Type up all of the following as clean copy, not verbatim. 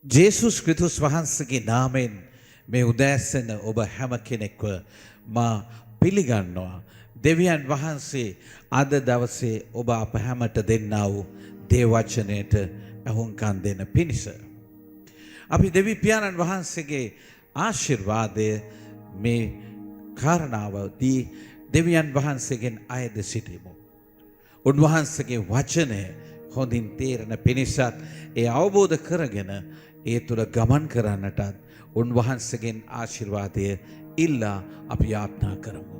ජේසුස් ක්‍රිස්තුස් වහන්සේගේ නාමයෙන් මේ උදෑසන ඔබ හැම කෙනෙක්ව මා පිළිගන්නවා. දෙවියන් වහන්සේ අද දවසේ ඔබ අප හැමට දෙන්නා වූ දේව වචනයට අහුම්කම් දෙන පිණිස. අපි දෙවි පියාණන් වහන්සේගේ ආශිර්වාදය මේ කාරණාවදී දෙවියන් වහන්සේගෙන් අයද සිටිමු. උන්වහන්සේගේ වචනය හොඳින් තේරෙන පිණිසත් ඒ අවබෝධ කරගෙන ඒ තුළ ගමන් කරන්නටත් උන්වහන්සේගෙන් ආශිර්වාදය ඉල්ලා අපි යාඥා කරමු.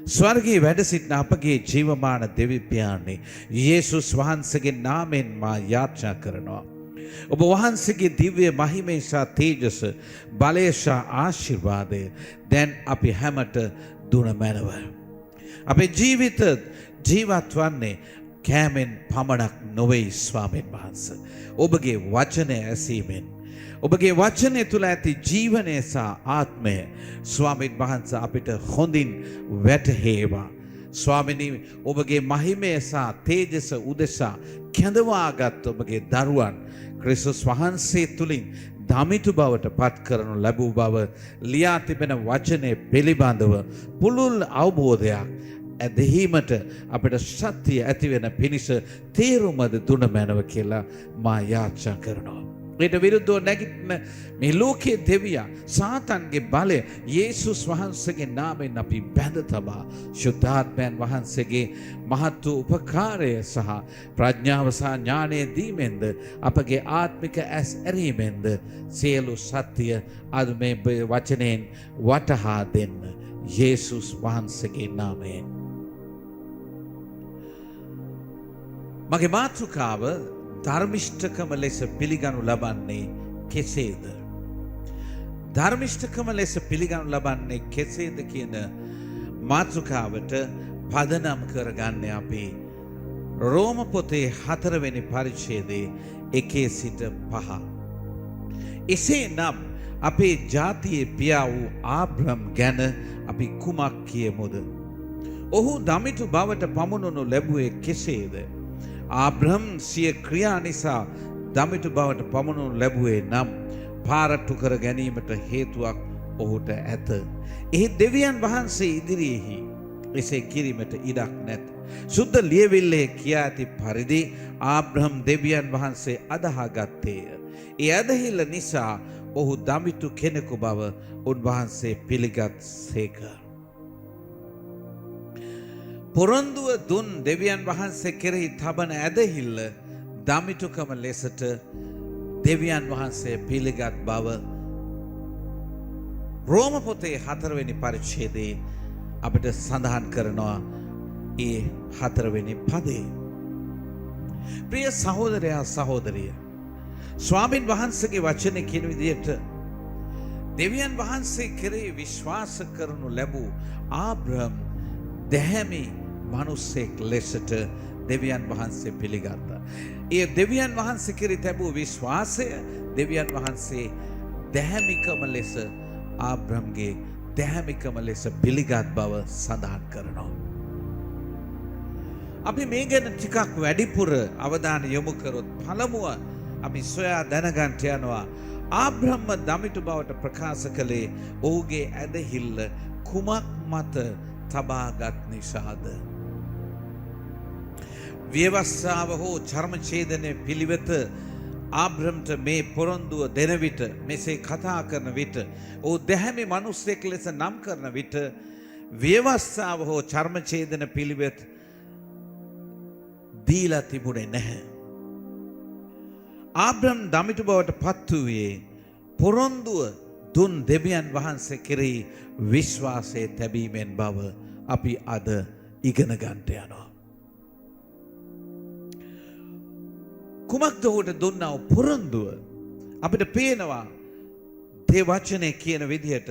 ස්වර්ගයේ වැඩ සිටින අපගේ ජීවමාන දෙවි පියාණන් යේසුස් වහන්සේගේ නාමයෙන් මා යාඥා කරනවා. ඔබ වහන්සේගේ දිව්‍ය මහිමේ සහ තේජස බලය සහ ආශිර්වාදය දැන් අපි හැමට දුන මැනව. අපේ ජීවිත ජීවත් වන්නේ කෑමෙන් පමණක් නොවේ ස්වාමීන් වහන්සේ. ඔබගේ වචනය ඇසීමෙන් ඔබගේ වචනය තුළ ඇති ජීවනය සහ ආත්මය ස්වාමීන් වහන්සේ අපිට හොඳින් වැටහේවා. ස්වාමිනී ඔබගේ මහිමය සහ තේජස උදෙසා කැඳවාගත් ඔබගේ දරුවන් ක්‍රිස්තුස් වහන්සේ තුලින් දමිතු බවට පත් කරනු ලැබූ බව ලියා තිබෙන වචනය පිළිබඳව පුළුල් අවබෝධයක් ඇදහිීමට අපිට ශක්තිය ඇති වෙන පිණිස තේරුමද දුන මැනව කියලා මා යාචනා කරනවා. ඊට විරුද්ධව නැගිටින මේ ලෝකයේ දෙවියා සාතන්ගේ බලය යේසුස් වහන්සේගේ නාමයෙන් අපි බැඳ තබා ශුද්ධාත්මයන් වහන්සේගේ මහත් වූ උපකාරය සහ ප්‍රඥාව සහ ඥානය දීමෙන්ද අපගේ ආත්මික ඇස් ඇරීමෙන්ද සියලු සත්‍ය අද මේ වචනයෙන් වටහා දෙන්න යේසුස් වහන්සේගේ නාමයෙන්. මගේ මාතෘකාව ධර්මිෂ්ඨකම ලෙස පිළිගනු ලබන්නේ කෙසේද? ධර්මිෂ්ඨකම ලෙස පිළිගනු ලබන්නේ කෙසේද කියන මාතෘකාවට පදනම් කරගන්නේ අපි රෝම පොතේ 4 වෙනි පරිච්ඡේදයේ 1 සිට 5. එසේනම් අපේ ජාතියේ පියා වූ ආබ්‍රහම් ගැන අපි කුමක් කියමුද? ඔහු දමිතු බවට පමුණුනු ලැබුවේ කෙසේද? ආබ්‍රහම් සිය ක්‍රියා නිසා දමිතු බවට පමුණුනු ලැබුවේ නම් පාරට්ටු කර ගැනීමට හේතුවක් ඔහුට ඇත. එහි දෙවියන් වහන්සේ ඉදිරියේහි එසේ කිරීමට ඉඩක් නැත. සුද්ධ ලියවිල්ලේ කියා ඇති පරිදි ආබ්‍රහම් දෙවියන් වහන්සේ අදහාගත්තේය. ඒ අදහිල්ල නිසා ඔහු දමිතු කෙනෙකු බව උන්වහන්සේ පිළිගත් සේක. පොරොන්දුව දුන් දෙවියන් වහන්සේ කෙරෙහි තබන ඇදහිල්ල දමිතුකම ලෙසට දෙවියන් වහන්සේ පිළිගත් බව රෝම පොතේ 4 වෙනි පරිච්ඡේදයේ අපිට සඳහන් කරනවා ඒ 4 වෙනි පදේ. ප්‍රිය සහෝදරයා සහෝදරිය, ස්වාමින් වහන්සේගේ වචනේ කියන විදිහට දෙවියන් වහන්සේ කෙරෙහි විශ්වාස කරනු ලැබූ ආබ්‍රහම් දැහැමි මිනිසෙක් ලෙසට දෙවියන් වහන්සේ පිළිගත්තා. ඒ දෙවියන් වහන්සේ කෙරෙහි තිබූ විශ්වාසය දෙවියන් වහන්සේ දැහැමිකම ලෙස ආබ්‍රහම්ගේ දැහැමිකම ලෙස පිළිගත් බව සඳහන් කරනවා. අපි මේ ගැන ටිකක් වැඩිපුර අවධානය යොමු කරොත් පළමුව අපි සොයා දැනගන්න යනවා ආබ්‍රහම් දමිතු බවට ප්‍රකාශ කළේ ඔහුගේ ඇදහිල්ල කුමක් මත තබාගත් නිසාද? ව්‍යවස්ථාව හෝ චර්මචේදනයේ පිළිවෙත ආබ්‍රහම්ට මේ පොරොන්දුව දෙන විට මෙසේ කතා කරන විට ඔහු දැහැමි මිනිසෙක් ලෙස නම් කරන විට ව්‍යවස්ථාව හෝ චර්මචේදන පිළිවෙත දීලා තිබුණේ නැහැ. ආබ්‍රහම් දමිතු බවට පත් වූයේ පොරොන්දුව දුන් දෙවියන් වහන්සේ කෙරෙහි විශ්වාසයේ තැබීමෙන් බව අපි අද ඉගෙන ගන්නට යනවා. කුමක්ද ඔහුට දුන්නා වූ පොරොන්දුව? අපිට පේනවා දේ වචනේ කියන විදිහට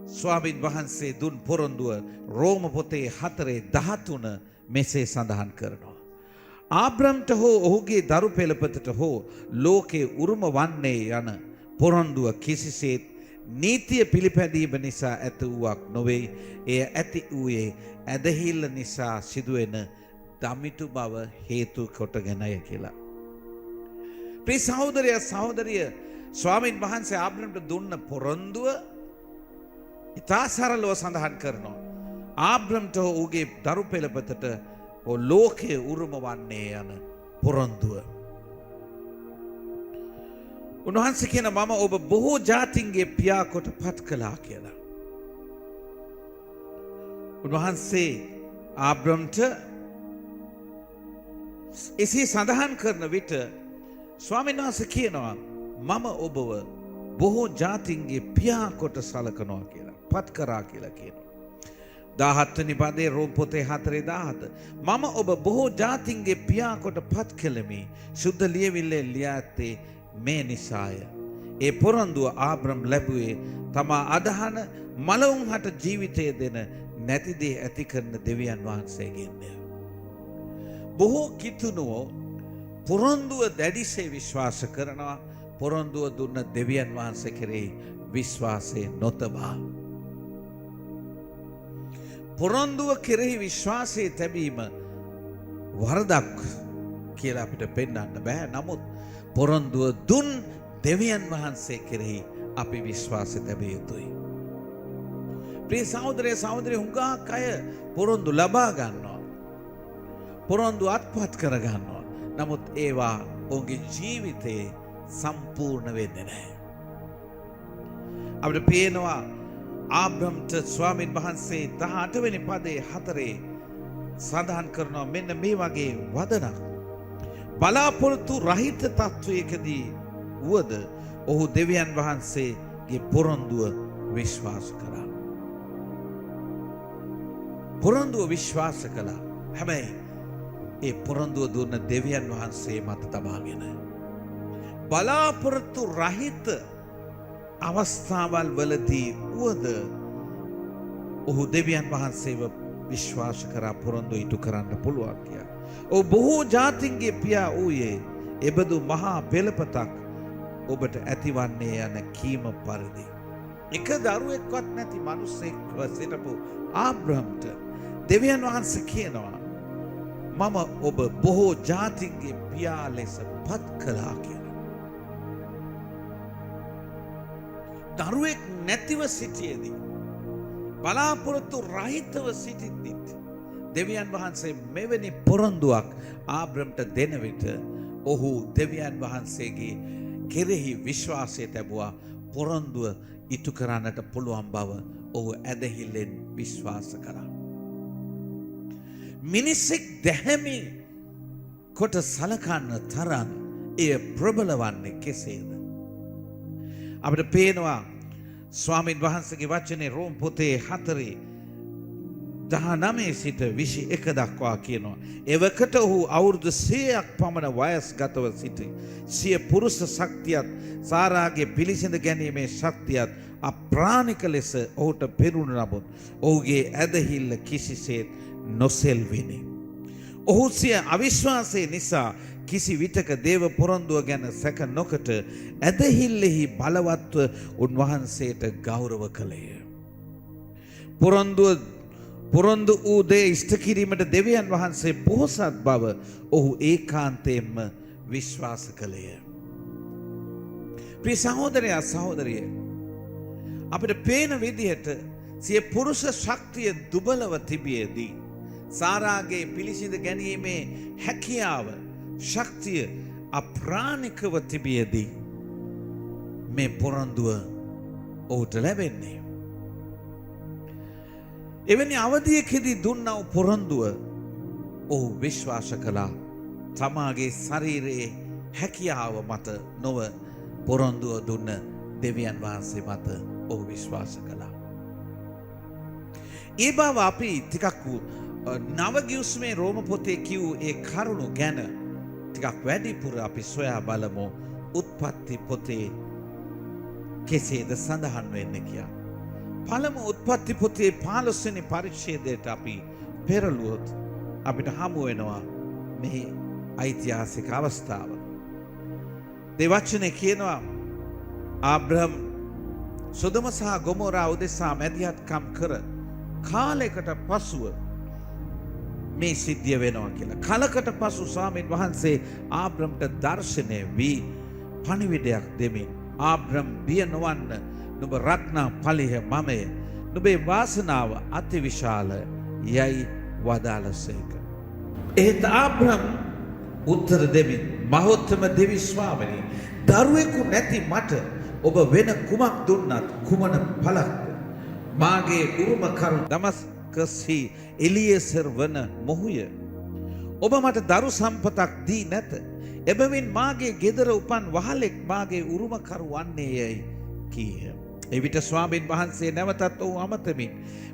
ස්වාමින් වහන්සේ දුන් පොරොන්දුව රෝම පොතේ 4:13 මෙසේ සඳහන් කරනවා. ආබ්‍රහම්ට හෝ ඔහුගේ දරු පෙළපතට හෝ ලෝකේ උරුම වන්නේ යන පොරොන්දුව කිසිසේත් නීතිය පිළිපැදීම නිසා ඇත වූවක් නොවේ. එය ඇති වූයේ ඇදහිල්ල නිසා සිදුවෙන දමිතු බව හේතු කොටගෙනය කියලා. ප්‍රිය සහෝදරයා සහෝදරිය ස්වාමීන් වහන්සේ ආබ්‍රහම්ට දුන්න පොරොන්දුව ඉතා සරලව සඳහන් කරනවා. ආබ්‍රහම්ට ඔහුගේ දරු පෙළපතට ලෝකයේ උරුම වන්නේ යන පොරොන්දුව. උන්වහන්සේ කියන මම ඔබ බොහෝ ජාතින්ගේ පියා කොට පත් කළා කියලා. උන්වහන්සේ ආබ්‍රහම්ට එසේ සඳහන් කරන විට ස්වාමීන් වහන්සේ කියනවා මම ඔබව බොහෝ ජාතින්ගේ පියා කොට සලකනවා කියලා පත් කරා කියලා කියනවා. 17 වෙනි පදයේ රෝම පොතේ 4:17 මම ඔබ බොහෝ ජාතින්ගේ පියා කොට පත් කළෙමි. සුද්ධ ලියවිල්ලේ ලියා ඇත්තේ මේ නිසාය. ඒ පොරොන්දුව ආබ්‍රහම් ලැබුවේ තමා අදහන මලවුන් හට ජීවිතය දෙන නැති දේ ඇති කරන දෙවියන් වහන්සේගෙන්. බොහෝ කිතුනුවෝ පොරොන්දුව දැඩිසේ විශ්වාස කරනවා. පොරොන්දුව දුන්න දෙවියන් වහන්සේ කෙරෙහි විශ්වාසය නොතබා. පොරොන්දුව කෙරෙහි විශ්වාසය තැබීම වරදක් කියලා අපිට පෙන්වන්න බෑ. නමුත් පොරොන්දුව දුන් දෙවියන් වහන්සේ කෙරෙහි අපි විශ්වාසය තැබිය යුතුයි. ප්‍රිය සහෝදරය සහෝදරිය හුඟක් අය පොරොන්දු ලබා ගන්නවා. පොරොන්දු අත්පත් කර ගන්නවා. නමුත් ඒවා ඔවුන්ගේ ජීවිතේ සම්පූර්ණ වෙන්නේ නැහැ. අපිට පේනවා ආබ්‍රහම්ට ස්වාමීන් වහන්සේ 18 වෙනි පදයේ 4 සඳහන් කරනවා මෙන්න මේ වගේ වදනක්. බලාපොරොත්තු රහිත තත්වයකදී වුවද ඔහු දෙවියන් වහන්සේගේ පොරොන්දුව විශ්වාස කළා. පොරොන්දුව විශ්වාස කළා. හැබැයි ඒ පොරොන්දුව දුන්න දෙවියන් වහන්සේ මත තබාගෙන බලාපොරොත්තු රහිත අවස්ථාවල් වලදී වුවද ඔහු දෙවියන් වහන්සේව විශ්වාස කරා පොරොන්දු ඉටු කරන්න පුළුවන් කියලා. ඔහු බොහෝ ජාතින්ගේ පියා වූයේ එබඳු මහා පෙළපතක් ඔබට ඇතිවන්නේ යන කීම පරිදි. එක දරුවෙක්වත් නැති මිනිසෙක්ව සිටපු ආබ්‍රහම්ට දෙවියන් වහන්සේ කියනවා මම ඔබ බොහෝ ජාතින්ගේ පියා ලෙස පත් කළා කියලා. දරුවෙක් නැතිව සිටියේදී බලාපොරොත්තු රහිතව සිටිද්දිත් දෙවියන් වහන්සේ මෙවැනි පොරොන්දුවක් ආබ්‍රහම්ට දෙන විට ඔහු දෙවියන් වහන්සේගේ කෙරෙහි විශ්වාසය තැබුවා. පොරොන්දුව ඉටු කරන්නට පුළුවන් බව ඔහු ඇදහිල්ලෙන් විශ්වාස කළා. මිනිසෙක් දැහැමි කොට සලකන්න තරම් එය ප්‍රබල වන්නේ කෙසේද? අපිට පේනවා ස්වාමීන් වහන්සේගේ වචනේ රෝම පොතේ 4:19 සිට 21 දක්වා කියනවා. එවකට ඔහු අවුරුදු 100ක් පමණ වයස්ගතව සිටි. සිය පුරුෂ ශක්තියත් සාරාගේ පිළිසිඳ ගැනීමේ ශක්තියත් අප්‍රාණික ලෙස ඔහුට පෙරුණු නමුත් ඔහුගේ ඇදහිල්ල කිසිසේත් නොසෙල්විනි. ඔහු සිය අවිශ්වාසය නිසා කිසි විටක දේව පොරොන්දුව ගැන සැක නොකොට ඇදහිල්ලෙහි බලවත්ව උන්වහන්සේට ගෞරව කළේය. පොරොන්දු වූ දේ ඉෂ්ට කිරීමට දෙවියන් වහන්සේ පොහොසත් බව ඔහු ඒකාන්තයෙන්ම විශ්වාස කළේය. ප්‍රිය සහෝදරයා සහෝදරිය අපිට පේන විදිහට සිය පුරුෂ ශක්තිය දුබලව තිබියදී සාරාගේ පිළිසිඳ ගැනීමේ හැකියාව ශක්තිය අප්‍රාණිකව තිබියදී මේ පොරොන්දුව ඔහුට ලැබෙන්නේ. එවැනි අවධියකදී දුන්නා වූ පොරොන්දුව ඔහු විශ්වාස කළා. තමාගේ ශරීරයේ හැකියාව මත නොව පොරොන්දුව දුන්න දෙවියන් වහන්සේ මත ඔහු විශ්වාස කළා. ඒ බව අපි ටිකක් නවගිවිසුමේ රෝම පොතේ කිව් ඒ කරුණු ගැන ටිකක් වැඩිපුර අපි සොයා බලමු. උත්පත්ති පොතේ කෙසේද සඳහන් වෙන්නේ කියලා. පළමු උත්පත්ති පොතේ 15 වෙනි පරිච්ඡේදයට අපි පෙරළුවොත් අපිට හමු වෙනවා මේ ඓතිහාසික අවස්ථාව. දෙවචනේ කියනවා ආබ්‍රහම් සොදොම සහ ගොමෝරා උදෙසා මැදිහත්කම් කර කාලයකට පසුව මේ සිද්ධිය වෙනවා කියලා. කලකට පසු ස්වාමීන් වහන්සේ ආබ්‍රහම්ට දර්ශනය වී පණිවිඩයක් දෙමින් ආබ්‍රම් බිය නොවන්න නුඹ රත්නා පලිහ මමය නුඹේ වාසනාව අතිවිශාල යයි වදාළසේක. එහෙත් ආබ්‍රම් උත්තර දෙමින් මහෝත්තම දෙවි ස්වාමිනී දරුවෙකු නැති මට ඔබ වෙන කුමක් දුන්නත් කුමන පළක්ද මාගේ උරුමකරු දමස්කස්හි එලියසර් වන මොහුය. ඔබ මට දරු සම්පතක් දී නැත. එබැවින් මාගේ ගෙදර උපන් වහලෙක් මාගේ උරුමකරු වන්නේ යයි කීහ. එවිට ස්වාමීන් වහන්සේ නැවතත් ඔහු අමතමින්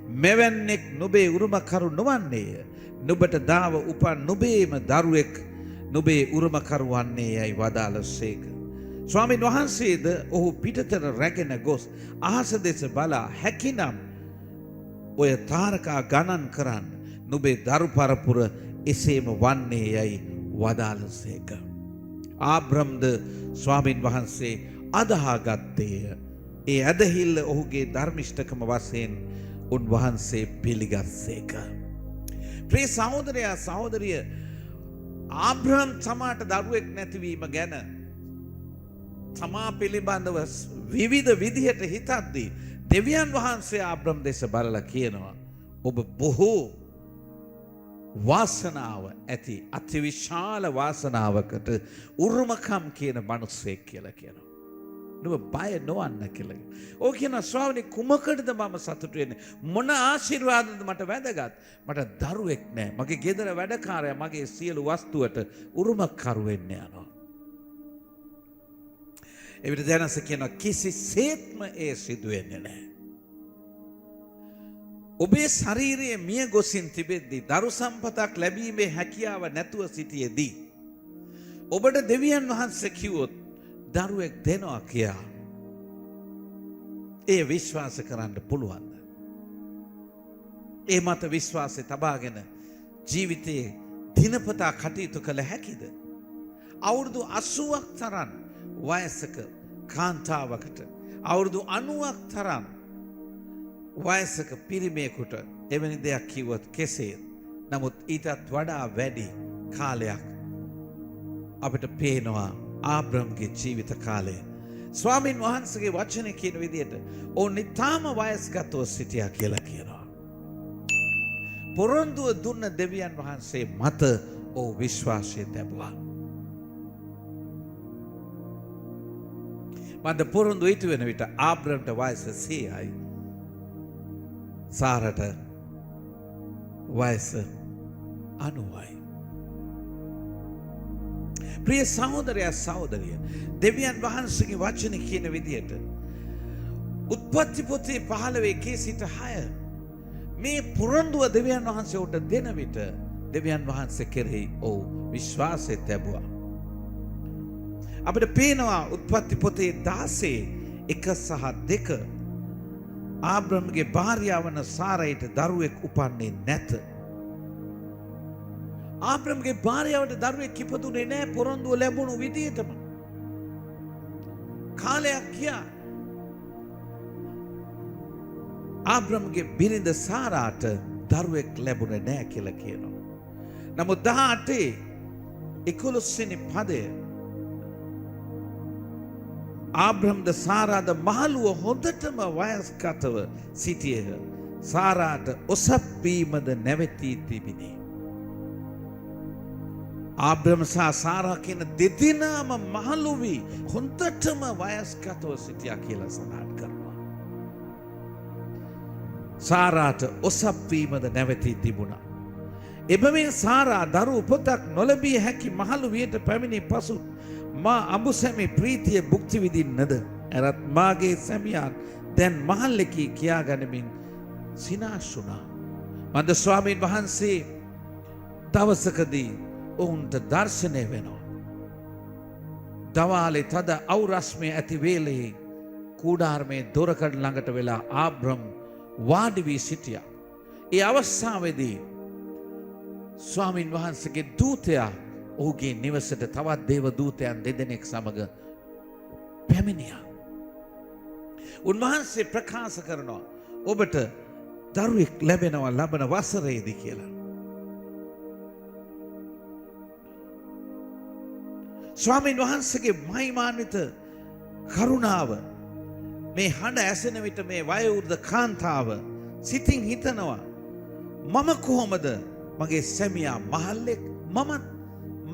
මෙවැන්නෙක් නුඹේ උරුමකරු නොවන්නේය. නුඹට දාව උපන් නුඹේම දරුවෙක් නුඹේ උරුමකරු වන්නේ යයි වදාළසේක. ස්වාමීන් වහන්සේද ඔහු පිටතට රැගෙන ගොස් අහස දෙස බලා හැකිනම් ඔය තාරකා ගණන් කරන්න නුඹේ දරු පරපුර එසේම වන්නේ යයි වදාළසේක. ආබ්‍රම්ද ස්වාමීන් වහන්සේ අදහාගත්තේය. ඒ ඇදහිල්ල ඔහුගේ ධර්මිෂ්ඨකම වශයෙන් උන්වහන්සේ පිළිගත්සේක. ප්‍රිය සහෝදරයා සහෝදරිය ආබ්‍රහම් තමාට දරුවෙක් නැතිවීම ගැන තමා පිළිබඳව විවිධ විදිහට හිතද්දී දෙවියන් වහන්සේ ආබ්‍රහම් දෙස බලලා කියනවා ඔබ බොහෝ වාසනාව ඇති අතිවිශාල වාසනාවකට උරුමකම් කියන මිනිසෙක් කියලා කියනවා. නුඹ බය නොවන්න කියලා. ඕක කියන ස්වාමීනි කුමකටද මම සතුටු වෙන්නේ? මොන ආශිර්වාදද මට වැදගත්? මට දරුවෙක් නැහැ. මගේ ගෙදර වැඩකාරයා මගේ සියලු වස්තුවට උරුමකරු වෙන්න යනවා. එවිට දැනස කියනවා කිසිසේත්ම ඒ සිදු වෙන්නේ නැහැ. ඔබේ ශරීරයේ මිය ගොසින් තිබෙද්දී දරු සම්පතක් ලැබීමේ හැකියාව නැතුව සිටියේදී ඔබට දෙවියන් වහන්සේ කිව්වොත් දරුවෙක් දෙනවා කියා ඒ විශ්වාස කරන්න පුළුවන්ද? ඒ මත විශ්වාසය තබාගෙන ජීවිතයේ දිනපතා කටයුතු කළ හැකිද? අවුරුදු 80ක් තරම් වයසක කාන්තාවකට අවුරුදු 90ක් තරම් වයසක පිරිමියෙකුට එවැනි දෙයක් කිව්වොත් කෙසේද? නමුත් ඊටත් වඩා වැඩි කාලයක් අපිට පේනවා ආබ්‍රම්ගේ ජීවිත කාලය. ස්වාමීන් වහන්සේගේ වචනේ කියන විදිහට ඔවුන් ඊටාම වයස්ගතව සිටියා කියලා කියනවා. පොරොන්දුව දුන්න දෙවියන් වහන්සේ මත ඔහු විශ්වාසය තැබුවා. මන්ද පොරොන්දු ඉටු වෙන විට ආබ්‍රම්ට වයස 100යි. සාරට වයස 90යි. ප්‍රිය සහෝදරයා සහෝදරිය දෙවියන් වහන්සේගේ වචනේ කියන විදිහට උත්පත්ති පොතේ 15 සිට 6 මේ පොරොන්දුව දෙවියන් වහන්සේ උට දෙන විට දෙවියන් වහන්සේ කෙරෙහි ඔහු විශ්වාසය තැබුවා. අපිට පේනවා උත්පත්ති පොතේ 16 1 සහ 2 ආබ්‍රම්ගේ භාර්යාව වන සාරයිට දරුවෙක් උපන්නේ නැත. ආබ්‍රම්ගේ භාර්යාවට දරුවෙක් ඉපදුනේ නැහැ පොරොන්දුව ලැබුණු විදිහටම. කාලයක් ගියා. ආබ්‍රම්ගේ බිරිඳ සාරාට දරුවෙක් ලැබුණේ නැහැ කියලා කියනවා. නමුත් 18 11 වෙනි පදය ආබ්‍රම්ද සාරාද මහලුව හොඳටම වයස්ගතව සිටියහ. සාරාට ඔසප් වීමද නැවතී තිබිනේ. ආබ්‍රම් සහ සාරා කියන දෙදෙනාම මහලු වී හොඳටම වයස්ගතව සිටියා කියලා සඳහන් කරනවා. සාරාට ඔසප් වීමද නැවතී තිබුණා. එබැවින් සාරා දරු උපතක් නොලැබිය හැකි මහලු වියට පැමිණි පසු මා අඹු සැමි ප්‍රීතිය භුක්ති විඳින්නද ඇරත් මාගේ සැමියාන් දැන් මහල්ලෙකි කියා ගනිමින් සිනාසුණා. මන්ද ස්වාමීන් වහන්සේ දවසකදී ඔවුන්ට දර්ශනය වෙනවා. දවාලේ තද අවුරස්මේ ඇති වේලෙහි කූඩාරමේ දොරකඩ ළඟට වෙලා ආබ්‍රම් වාඩි වී සිටියා. ඒ අවස්ථාවේදී ස්වාමීන් වහන්සේගේ දූතයා ඔහුගේ නිවසට තවත් දේව දූතයන් දෙදෙනෙක් සමග පැමිණියා. උන්වහන්සේ ප්‍රකාශ කරනවා ඔබට දරුවෙක් ලැබෙනවා ලබන වසරේදී කියලා. ස්වාමීන් වහන්සේගේ මහිමාන්විත කරුණාව මේ හඬ ඇසෙන විට මේ වයෝවෘද්ධ කාන්තාව සිතින් හිතනවා මම කොහොමද මගේ සැමියා මහල්ලෙක් මමත්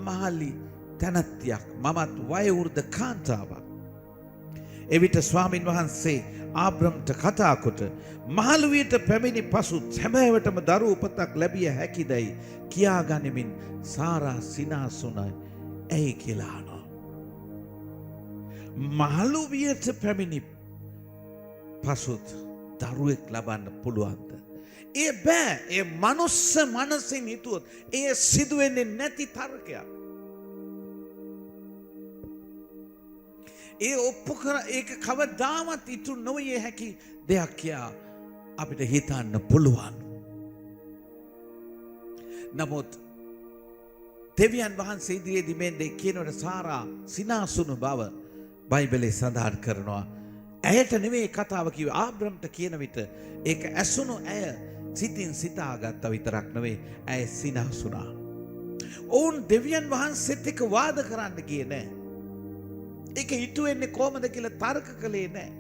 මහල්ලි තැනැත්තියක් මමත් වයෝවෘද්ධ කාන්තාවක්. එවිට ස්වාමින් වහන්සේ ආබ්‍රම්ට කතා කොට මහලුවියට පැමිණි පසු සැබෑවටම දරු උපතක් ලැබිය හැකිදයි කියා ගනිමින් සාරා සිනාසුනයි ඇයි කියලා අහනවා. මහලුවියට පැමිණි පසුත් දරුවෙක් ලබන්න පුළුවන්ද? ඒ බෑ. ඒ මනුස්ස මනසින් හිතුවොත් ඒ සිදුවෙන්නේ නැති තර්කයක්. ඒ ඔප්පු කර ඒක කවදාවත් ඉතුරු නොවිය හැකි දෙයක් කියා අපිට හිතන්න පුළුවන්. නමුත් දෙවියන් වහන්සේ ඉදිරියේදී මේ දෙය කියනකොට සාරා සිනාසුණු බව බයිබලයේ සඳහන් කරනවා. ඇයට නෙවෙයි කතාව කිව්වේ ආබ්‍රම්ට කියන විට ඒක ඇසුණු ඇය සිතින් සිතාගත්ත විතරක් නෙවෙයි ඇය සිනාසුණා. ඔවුන් දෙවියන් වහන්සේත් එක්ක වාද කරන්න ගියේ නෑ. ඒක හිතු වෙන්නේ කොහමද කියලා තර්ක කළේ නෑ.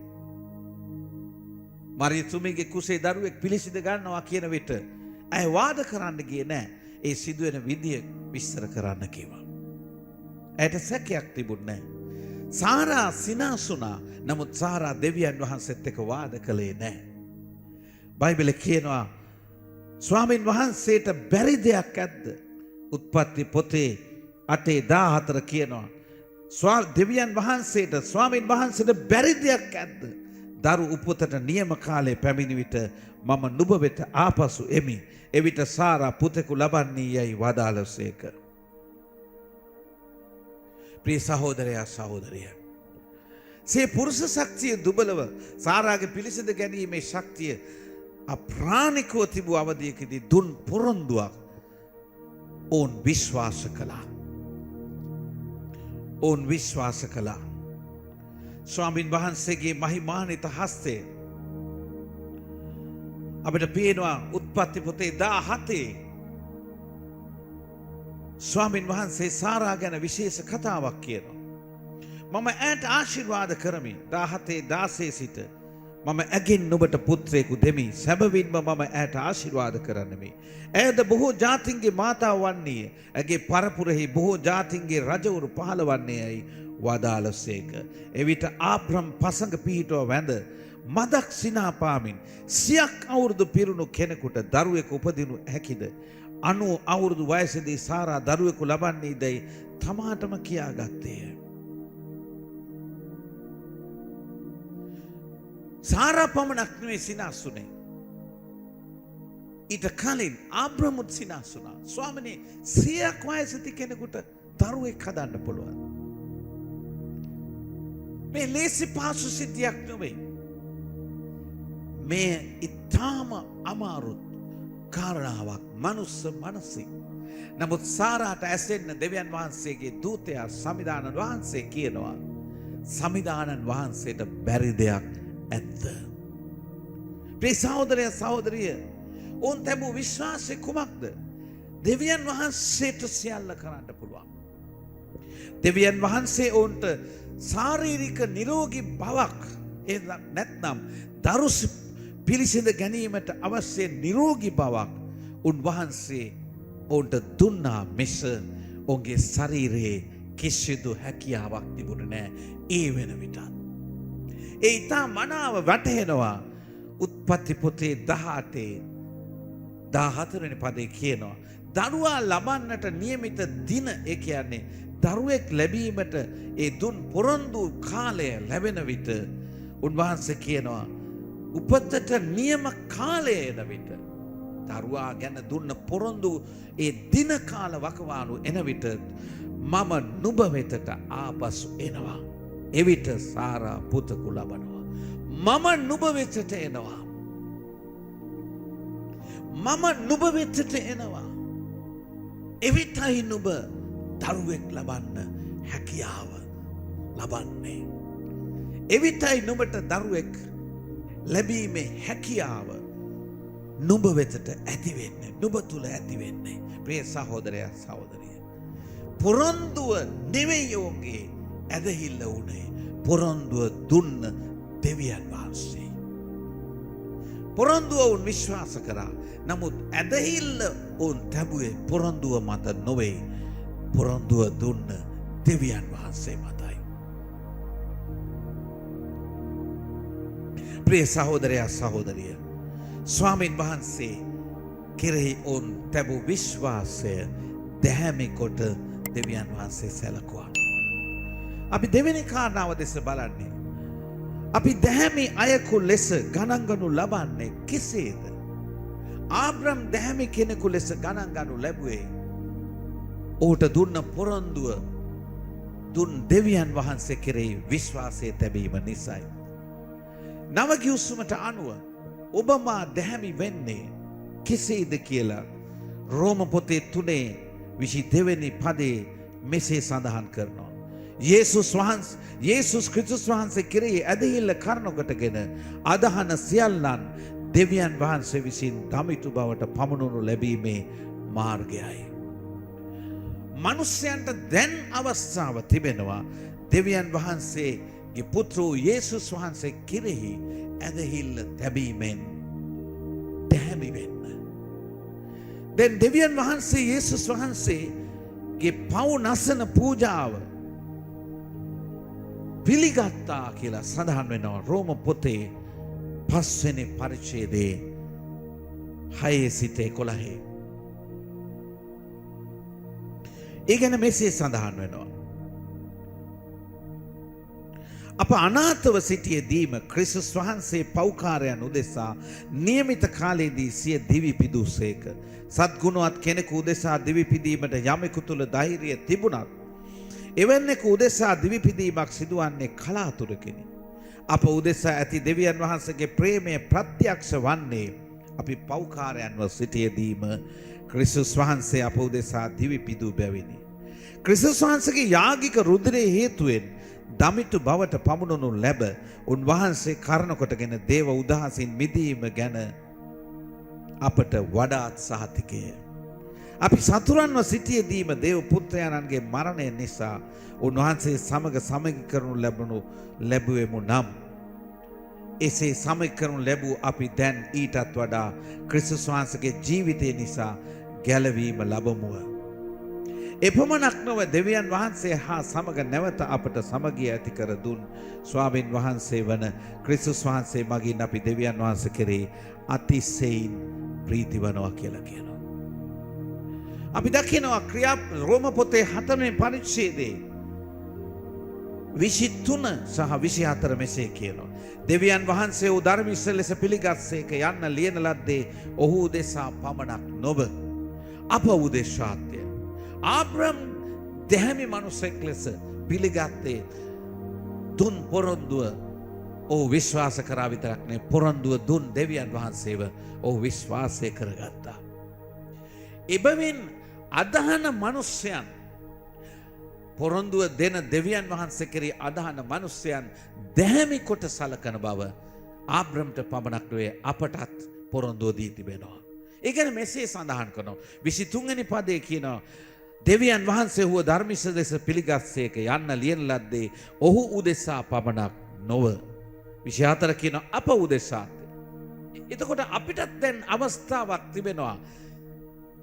මරියතුමිගේ කුසේ දරුවෙක් පිළිසිඳ ගන්නවා කියන විට ඇය වාද කරන්න ගියේ නෑ. ඒ සිදුවෙන විදිය විස්තර කරන්න කිව්වා. ඇයට සැකයක් තිබුණේ නෑ. සාරා සිනාසුණා. නමුත් සාරා දෙවියන් වහන්සේත් එක්ක වාද කළේ නෑ. බයිබලයේ කියනවා ස්වාමින් වහන්සේට බැරි දෙයක් ඇද්ද? උත්පත්ති පොතේ 8:14 කියනවා දෙවියන් වහන්සේට ස්වාමින් වහන්සේට බැරි දෙයක් ඇද්ද? දරු උපතට නියම කාලේ පැමිණි විට මම නුඹ වෙත ආපසු එමි. එවිට සාරා පුතෙකු ලබන්නේ යයි වදාළසේක. ප්‍රිය සහෝදරයා සහෝදරිය. සේ පුරුෂ ශක්තිය දුබලව සාරාගේ පිළිසිඳ ගැනීමේ ශක්තිය අප්‍රාණිකව තිබූ අවධියකදී දුන් පොරොන්දුවක් ඔවුන් විශ්වාස කළා. ඔවුන් විශ්වාස කළා. ස්වාමින් වහන්සේගේ මහිමාන්විත හස්තය අපිට පේනවා උත්පත්ති පොතේ 17 ස්වාමින් වහන්සේ සාරා ගැන විශේෂ කතාවක් කියනවා. මම ඇයට ආශිර්වාද කරමි 17:16 සිට මම ඇගෙන් නුඹට පුත්‍රයෙකු දෙමි. සැබවින්ම මම ඇයට ආශිර්වාද කරන්නෙමි. ඇයද බොහෝ ජාතින්ගේ මාතාව වන්නේය. ඇගේ පරපුරෙහි බොහෝ ජාතින්ගේ රජවරු පහළ වන්නේයයි වදාළසේක. එවිට ආබ්‍රම් පසඟ පිහිටුව වැඳ මදක් සිනා පාමින් 100ක් අවුරුදු පිරුණු කෙනෙකුට දරුවෙකු උපදිනු හැකිද? 90 අවුරුදු වයසේදී සාරා දරුවෙකු ලබන්නේදයි තමාටම කියාගත්තේය. සාරා පමණක් නෙවෙයි සිනාසුනේ. ඊට කලින් ආබ්‍රමුත් සිනාසුනා. ස්වාමිනේ 100ක් වයසති කෙනෙකුට දරුවෙක් හදන්න පුළුවන්. මේ ලේසි පාසු සිද්ධියක් නෙවෙයි. මේ ඊටාම අමාරු කාරණාවක් මනුස්ස මනසින්. නමුත් සාරාට ඇසෙන්න දෙවියන් වහන්සේගේ දූතයා සමිදානන් වහන්සේ කියනවා සමිදානන් වහන්සේට බැරි දෙයක් ඇත්ත. ප්‍රිය සහෝදරය සහෝදරිය, ඔවුන් තැබූ විශ්වාසය කුමක්ද? දෙවියන් වහන්සේට සියල්ල කරන්න පුළුවන්. දෙවියන් වහන්සේ ඔවුන්ට ශාරීරික නිරෝගී බවක් නැත්නම් දරු පිළිසිඳ ගැනීමට අවශ්‍ය නිරෝගී බවක් උන්වහන්සේ ඔවුන්ට දුන්නා මිස ඔවුන්ගේ ශරීරයේ කිසිදු හැකියාවක් තිබුණේ නැහැ ඒ වෙන විටත්. ඒ ඉතා මනාව වැටහෙනවා උත්පත්ති පොතේ 18 වෙනි පදේ කියනවා දරුවා ලබන්නට නියමිත දින, ඒ කියන්නේ දරුවෙක් ලැබීමට ඒ දුන් පොරොන්දු කාලය ලැබෙන විට උන්වහන්සේ කියනවා උපතට නියම කාලය එන විට දරුවා ගැන දුන්න පොරොන්දු ඒ දින කාල වකවානු එන විට මම නුඹ වෙතට ආපසු එනවා. එවිට සාරා පුතෙකු ලබනවා. මම නුඹ වෙතට එනවා. මම නුඹ වෙතට එනවා. එවිටයි නුඹ දරුවෙක් ලබන්න හැකියාව ලබන්නේ. එවිටයි නුඹට දරුවෙක් ලැබීමේ හැකියාව නුඹ වෙතට ඇති වෙන්නේ. නුඹ තුල ඇති වෙන්නේ. ප්‍රිය සහෝදරයා සහෝදරිය, පොරොන්දුව නෙවෙයි ඔවුන්ගේ ඇදහිල්ල වුණේ. පොරොන්දුව දුන්න දෙවියන් වහන්සේ. පොරොන්දුව ඔවුන් විශ්වාස කරා. නමුත් ඇදහිල්ල ඔවුන් තැබුවේ පොරොන්දුව මත නොවේ. පොරොන්දුව දුන්න දෙවියන් වහන්සේ මතයි. ප්‍රිය සහෝදරයා සහෝදරිය, ස්වාමීන් වහන්සේ කෙරෙහි ඔවුන් තැබූ විශ්වාසය දැහැමි කොට දෙවියන් වහන්සේ සැලකුවා. අපි දෙවෙනි කාරණාව දෙස බලන්නේ. අපි දැහැමි අයකු ලෙස ගණන්ගනු ලබන්නේ කෙසේද? ආබ්‍රහම් දැහැමි කෙනෙකු ලෙස ගණන්ගනු ලැබුවේ ඔහුට දුන්න පොරොන්දුව දුන් දෙවියන් වහන්සේ කෙරෙහි විශ්වාසය තැබීම නිසයි. නවගිවිසුමට අනුව ඔබ මා දැහැමි වෙන්නේ කෙසේද කියලා රෝම පොතේ 3:22 වෙනි පදේ මෙසේ සඳහන් කරනවා. යේසුස් ක්‍රිස්තුස් වහන්සේ කෙරෙහි ඇදහිල්ල කරනකොටගෙන අදහන සියල්ලන් දෙවියන් වහන්සේ විසින් දමිතු බවට පමුණුණු ලැබීමේ මාර්ගයයි. මනුෂ්‍යයන්ට දැන් අවස්ථාව තිබෙනවා දෙවියන් වහන්සේගේ පුත්‍ර යේසුස් වහන්සේ කෙරෙහි ඇදහිල්ල තැබීමෙන් දැහැමි වෙන්න. දැන් දෙවියන් වහන්සේ යේසුස් වහන්සේගේ පව් නසන පූජාව පිළිගත්තා කියලා සඳහන් වෙනවා රෝම පොතේ 5 වෙනි පරිච්ඡේදයේ 6 සිට 11. ඒ ගැන මෙසේ සඳහන් වෙනවා. අප අනාථව සිටියදීම ක්‍රිස්තුස් වහන්සේ පෞකාරයන් උදෙසා නියමිත කාලයේදී සිය දිවි පිදූසේක. සත්ගුණවත් කෙනෙකු උදෙසා දිවි පිදීමට යමෙකු තුල ධෛර්යය තිබුණත් එවැන්නෙකු උදෙසා දිවි පිදීමක් සිදුවන්නේ කලාතුරකිනි. අප උදෙසා ඇති දෙවියන් වහන්සේගේ ප්‍රේමය ප්‍රත්‍යක්ෂ වන්නේ අපි පෞකාරයන්ව සිටියදීම ක්‍රිස්තුස් වහන්සේ අප උදෙසා දිවි පිදූ බැවිනි. ක්‍රිස්තුස් වහන්සේගේ යාගික රුධිරයේ හේතුවෙන් දමිතු බවට පමුණුණු ලැබ උන්වහන්සේ කරන කොටගෙන දේව උදහසින් මිදීම ගැන අපට වඩාත් සහතිකය. අපි සතුරන්ව සිටියදීම දේව පුත්‍රයාණන්ගේ මරණය නිසා උන්වහන්සේ සමග සමගි කරනු ලැබුවෙමු නම් එසේ සමගි කරනු ලැබූ අපි දැන් ඊටත් වඩා ක්‍රිස්තුස් වහන්සේගේ ජීවිතය නිසා ගැලවීම ලබමුව. එපමණක් නොව දෙවියන් වහන්සේ හා සමග නැවත අපට සමගිය ඇති කර දුන් ස්වාමීන් වහන්සේ වන ක්‍රිස්තුස් වහන්සේ මගින් අපි දෙවියන් වහන්සේ කෙරෙහි අතිශයින් ප්‍රීති වනවා කියලා කියනවා. අපි දකිනවා ක්‍රියා රෝම පොතේ 7 වෙනි පරිච්ඡේදයේ 23 සහ 24 මෙසේ කියනවා. දෙවියන් වහන්සේ වූ ධර්මිෂ්ඨ ලෙස පිළිගත්සේක යන්න ලියන ලද්දේ ඔහු උදෙසා පමණක් නොව අප උදෙසාත්ය. ආබ්‍රහම් දැහැමි මනුස්සෙක් ලෙස පිළිගත්තේ දුන් පොරොන්දුව ඔහු විශ්වාස කරා විතරක් නෙවෙයි පොරොන්දුව දුන් දෙවියන් වහන්සේව ඔහු විශ්වාසය කරගත්තා. එබැවින් අදහන මනුෂ්‍යයන් පොරොන්දුව දෙන දෙවියන් වහන්සේ කෙරෙහි අදහන මනුෂ්‍යයන් දැහැමි කොට සලකන බව ආබ්‍රහම්ට පමණක් නෙවෙයි අපටත් පොරොන්දුව දී තිබෙනවා. ඒ කියන්නේ මෙසේ සඳහන් කරනවා 23 වෙනි පදයේ කියනවා දෙවියන් වහන්සේ වූ ධර්මිෂ්ඨ ලෙස පිළිගත්සේක යන්න ලියන ලද්දේ ඔහු උදෙසා පමණක් නොව 24 කියනවා අප උදෙසාත්. එතකොට අපිටත් දැන් අවස්ථාවක් තිබෙනවා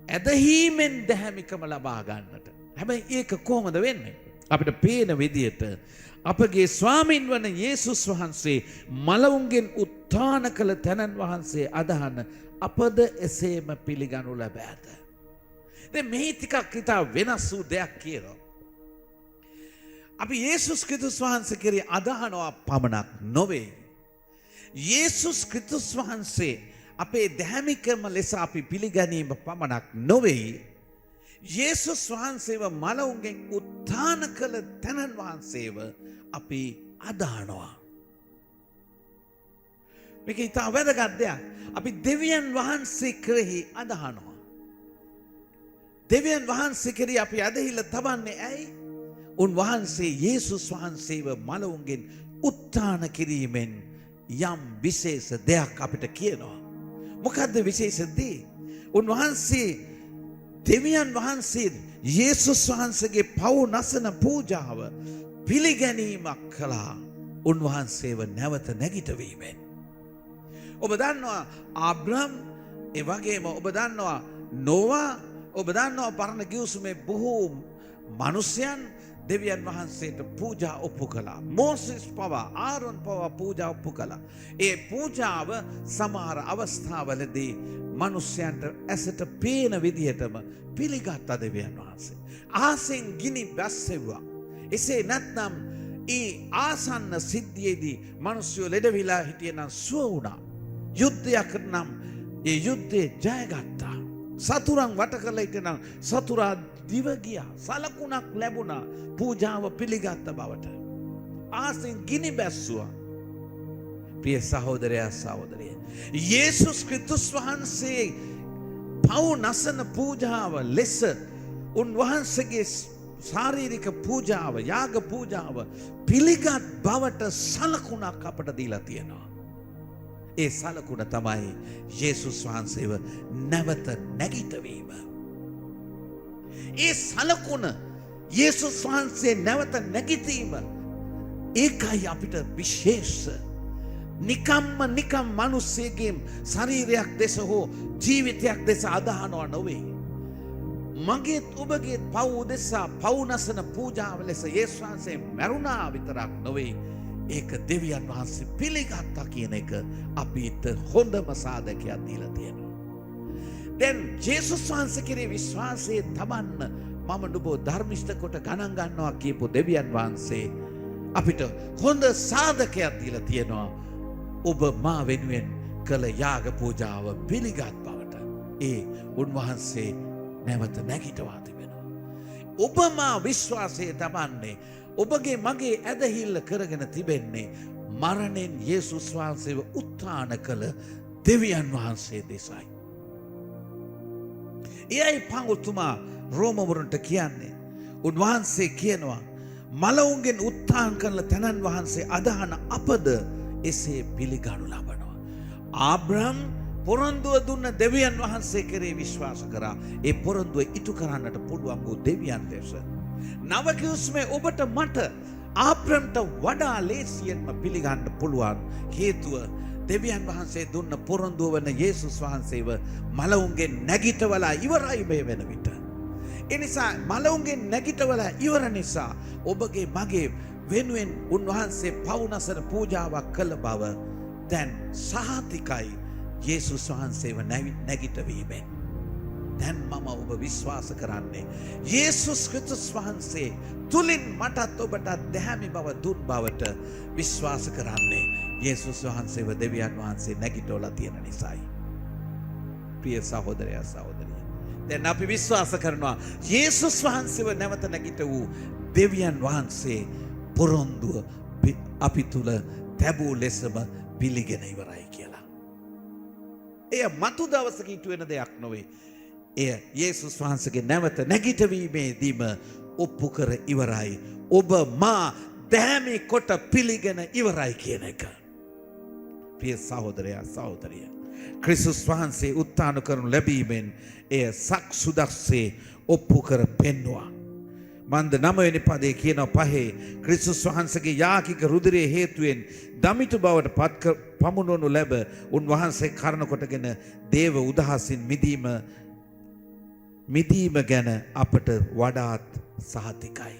ඇදහිීමෙන් දැහැමිකම ලබා ගන්නට. හැබැයි ඒක කොහොමද වෙන්නේ? අපිට පේන විදියට අපගේ ස්වාමින් වන යේසුස් වහන්සේ මලවුන්ගෙන් උත්ථාන කළ තැනන් වහන්සේ අදහන අපද එසේම පිළිගනු ලැබ ඇත. දැන් මේ ටිකක් ඉතා වෙනස් වූ දෙයක් කියනවා. අපි යේසුස් ක්‍රිස්තුස් වහන්සේ කෙරෙහි අදහනවා පමණක් නොවේ. යේසුස් ක්‍රිස්තුස් වහන්සේ අපේ දැහැමිකම ලෙස අපි පිළිගැනීම පමණක් නොවේ. යේසුස් වහන්සේව මලවුන්ගෙන් උත්ථාන කළ තැනන් වහන්සේව අපි අදහනවා. මේක ඉතා වැදගත් දෙයක්. අපි දෙවියන් වහන්සේ කෙරෙහි අදහනවා. දෙවියන් වහන්සේ කෙරෙහි අපි අදහිල්ල තබන්නේ ඇයි? උන්වහන්සේ යේසුස් වහන්සේව මලවුන්ගෙන් උත්ථාන කිරීමෙන් යම් විශේෂ දෙයක් අපිට කියනවා. මොකද්ද විශේෂ දේ? උන්වහන්සේ දෙවියන් වහන්සේ යේසුස් වහන්සේගේ පව් නසන පූජාව පිළිගැනීමක් කළා. උන්වහන්සේව නැවත නැගිටවීමෙන්. ඔබ දන්නවා ආබ්‍රහම්, ඒ වගේම ඔබ දන්නවා නොවා, ඔබ දන්නවා පරණ ගිවිසුමේ බොහෝ මිනිසයන් දෙවියන් වහන්සේට පූජා ඔප්පු කළා. මෝසෙස් පවා, ආරොන් පවා පූජා ඔප්පු කළා. ඒ පූජාව සමහර අවස්ථාවලදී මිනිසයන්ට ඇසට පේන විදිහටම පිළිගත් දෙවියන් වහන්සේ. ආසෙන් ගිනි බැස්සෙව්වා. එසේ නැත්නම් ඒ ආසන්න සිද්ධියේදී මිනිස්සු ලෙඩවිලා හිටියනම් සුව වුණා. යුද්ධයක් නම් ඒ යුද්ධේ ජයගත්තා. සතුරන් වට කරලා හිටනම් සතුරා දිව ගියා. සලකුණක් ලැබුණා පූජාව පිළිගත්ත බවට. ආසෙන් ගිනි බැස්සුවා. ප්‍රිය සහෝදරයා සහෝදරිය, යේසුස් ක්‍රිස්තුස් වහන්සේ පව් නසන පූජාව ලෙස උන්වහන්සේගේ ශාරීරික පූජාව, යාග පූජාව පිළිගත් බවට සලකුණක් අපට දීලා තියෙනවා. ඒ සලකුණ තමයි යේසුස් වහන්සේව නැවත නැගිටවීම. ඒ සලකුණ යේසුස් වහන්සේ නැවත නැගිටීම, ඒකයි අපිට විශේෂ. නිකම් මිනිස්සෙගේ ශරීරයක් දෙස හෝ ජීවිතයක් දෙස අදහනවා නොවේ. මගේත් ඔබගේත් පව් උදෙසා පව් නසන පූජාව ලෙස යේසුස් වහන්සේ මැරුණා විතරක් නොවේ, ඒක දෙවියන් වහන්සේ පිළිගත්තා කියන එක අපිට හොඳම සාධකයක් දීලා තියෙනවා. දැන් යේසුස් වහන්සේ කෙරේ විශ්වාසයේ තබන්න මම නුඹ ධර්මිෂ්ඨ කොට ගණන් ගන්නවා කියපු දෙවියන් වහන්සේ අපිට හොඳ සාධකයක් දීලා තියෙනවා. ඔබ මා වෙනුවෙන් කළ යාග පූජාව පිළිගත් බවට ඒ උන්වහන්සේ නැවත නැගිටවා තිබෙනවා. ඔබ මා විශ්වාසයේ තබන්නේ, ඔබගේ මගේ ඇදහිල්ල කරගෙන තිබෙන්නේ මරණයෙන් යේසුස් වහන්සේව උත්ථාන කළ දෙවියන් වහන්සේ දෙසයි. එයයි පවුල්තුමා රෝමවරුන්ට කියන්නේ. උන්වහන්සේ කියනවා මලවුන්ගෙන් උත්ථාන කරන තැනන් වහන්සේ අදහන අපද එසේ පිළිගනු ලබනවා. ආබ්‍රහම් පොරොන්දුව දුන්න දෙවියන් වහන්සේ කෙරේ විශ්වාස කරා. ඒ පොරොන්දුව ඉටු කරන්නට පුළුවන් වූ දෙවියන් ලෙස නව කිව්ස්මේ ඔබට මට ආබ්‍රහම්ට වඩා ලේසියෙන්ම පිළිගන්න පුළුවන්. හේතුව දෙවියන් වහන්සේ දුන්න පොරොන්දුව වන යේසුස් වහන්සේව මලවුන්ගෙන් නැගිටවලා ඉවරයි මේ වෙන විට. ඒ නිසා මලවුන්ගෙන් නැගිටවලා ඉවර නිසා ඔබගේ මගේ වෙනුවෙන් උන්වහන්සේ පව් නසන පූජාවක් කළ බව දැන් සහතිකයි යේසුස් වහන්සේව නැගිටවීමෙන්. දැන් මම ඔබ විශ්වාස කරන්නේ යේසුස් ක්‍රිස්තුස් වහන්සේ තුලින් මටත් ඔබටත් දැහැමි බව දුන් බවට විශ්වාස කරන්නේ යේසුස් වහන්සේව දෙවියන් වහන්සේ නැගිටවලා තියෙන නිසායි. ප්‍රිය සහෝදරයා සහෝදරිය, දැන් අපි විශ්වාස කරනවා යේසුස් වහන්සේව නැවත නැගිට වූ දෙවියන් වහන්සේ පොරොන්දුව අපි තුල තැබූ ලෙසම පිළිගෙන ඉවරයි කියලා. එය මතු දවසක ඉටු වෙන දෙයක් නොවේ. එය යේසුස් වහන්සේගේ නැවත නැගිටවීමේදීම ඔප්පු කර ඉවරයි. ඔබ මා දැහැමි කොට පිළිගෙන ඉවරයි කියන එක. ප්‍රිය සහෝදරයා සහෝදරිය, ක්‍රිස්තුස් වහන්සේ උත්ථාන කරනු ලැබීමෙන් එය සක්සුදස්සේ ඔප්පු කර පෙන්වුවා. මන්ද 9 වෙනි පදයේ කියනවා පහේ ක්‍රිස්තුස් වහන්සේගේ යාකික රුධිරයේ හේතුවෙන් දමිතු බවට පමුණවනු ලැබ උන්වහන්සේ කරුණ කොටගෙන දේව උදහසින් මිදීම ගැන අපට වඩාත් සහතිකයි.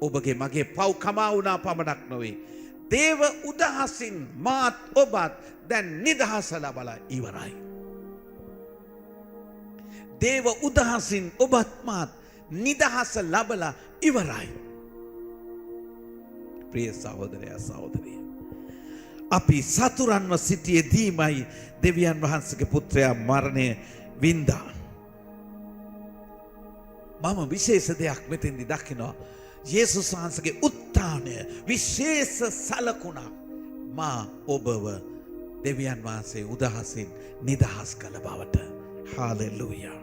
ඔබගේ මගේ පව් කමා වුණා පමණක් නොවේ, දේව උදහසින් මාත් ඔබත් දැන් නිදහස ලබලා ඉවරයි. දේව උදහසින් ඔබත් මාත් නිදහස ලබලා ඉවරයි. ප්‍රිය සහෝදරයා සහෝදරිය, අපි සතුරන්ව සිටියේදීමයි දෙවියන් වහන්සේගේ පුත්‍රයා මරණය වින්දා. මම විශේෂ දෙයක් මෙතෙන්දි දකිනවා. යේසුස් වහන්සේගේ උත්ථානය විශේෂ සලකුණක් මා ඔබව දෙවියන් වහන්සේ උදහසින් නිදහස් කළ බවට. හාලෙලූයා.